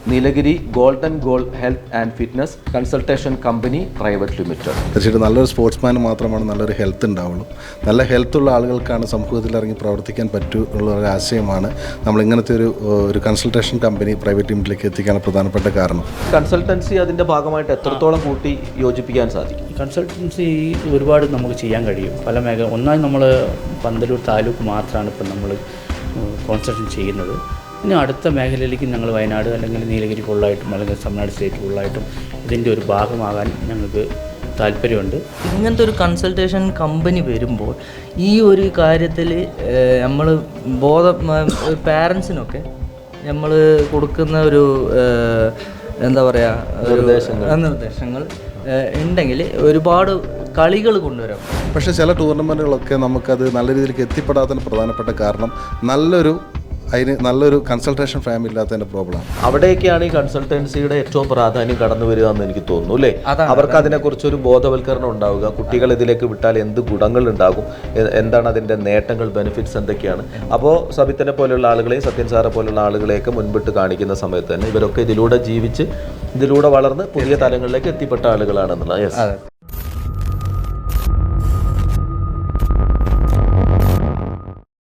Nilgiri golden goal health and fitness consultation company private limited. തീർച്ചയായിട്ടും നല്ലൊരു സ്പോർട്സ്മാന് മാത്രമാണ് നല്ലൊരു ഹെൽത്ത് ഉണ്ടാവുള്ളൂ. നല്ല ഹെൽത്തുള്ള ആളുകൾക്കാണ് സമൂഹത്തിൽ ഇറങ്ങി പ്രവർത്തിക്കാൻ പറ്റുള്ള ഒരു ആശയമാണ് നമ്മൾ ഇങ്ങനത്തെ ഒരു കൺസൾട്ടേഷൻ കമ്പനി പ്രൈവറ്റ് ലിമിറ്റിലേക്ക് എത്തിക്കാൻ പ്രധാനപ്പെട്ട കാരണം. കൺസൾട്ടൻസി അതിൻ്റെ ഭാഗമായിട്ട് എത്രത്തോളം കൂട്ടി യോജിപ്പിക്കാൻ സാധിക്കും? കൺസൾട്ടൻസി ഒരുപാട് നമുക്ക് ചെയ്യാൻ കഴിയും. പല ഒന്നായി നമ്മൾ പന്തലൂർ താലൂക്ക് മാത്രമാണ് ഇപ്പം നമ്മൾ കോൺസെൻട്രേഷൻ ചെയ്യുന്നത്. ഇനി അടുത്ത മേഖലയിലേക്ക് ഞങ്ങൾ വയനാട് അല്ലെങ്കിൽ നീലഗിരി ഫുള്ളായിട്ടും അല്ലെങ്കിൽ തമിഴ്നാട് സ്റ്റേറ്റ് ഫുള്ളായിട്ടും ഇതിൻ്റെ ഒരു ഭാഗമാകാൻ ഞങ്ങൾക്ക് താല്പര്യമുണ്ട്. ഇങ്ങനത്തെ ഒരു കൺസൾട്ടേഷൻ കമ്പനി വരുമ്പോൾ ഈ ഒരു കാര്യത്തിൽ നമ്മൾ പാരൻസിനൊക്കെ നമ്മൾ കൊടുക്കുന്ന ഒരു എന്താ പറയുക നിർദ്ദേശങ്ങൾ ഉണ്ടെങ്കിൽ ഒരുപാട് കളികൾ കൊണ്ടുവരാം. പക്ഷേ ചില ടൂർണമെൻറ്റുകളൊക്കെ നമുക്കത് നല്ല രീതിയിലേക്ക് എത്തിപ്പെടാത്തതിന് പ്രധാനപ്പെട്ട കാരണം നല്ലൊരു കൺസൾട്ടേഷൻ ഫാം ഇല്ലാത്തതിൻ്റെ പ്രോബ്ലമാണ്. അവിടേക്കാണ് ഈ കൺസൾട്ടൻസിയുടെ ഏറ്റവും പ്രാധാന്യം കടന്നു വരിക എന്ന് എനിക്ക് തോന്നുന്നു അല്ലേ? അവർക്ക് അതിനെക്കുറിച്ചൊരു ബോധവൽക്കരണം ഉണ്ടാവുക, കുട്ടികൾ ഇതിലേക്ക് വിട്ടാൽ എന്ത് ഗുണങ്ങൾ ഉണ്ടാകും, എന്താണ് അതിൻ്റെ നേട്ടങ്ങൾ, ബെനിഫിറ്റ്സ് എന്തൊക്കെയാണ്. അപ്പോൾ സബിത്തിനെ പോലെയുള്ള ആളുകളെയും സത്യൻ സാറെ പോലുള്ള ആളുകളെയൊക്കെ മുൻപിട്ട് കാണിക്കുന്ന സമയത്ത് തന്നെ ഇവരൊക്കെ ഇതിലൂടെ ജീവിച്ച് ഇതിലൂടെ വളർന്ന് പുതിയ തലങ്ങളിലേക്ക് എത്തിപ്പെട്ട ആളുകളാണെന്നുള്ളത്. യെസ്.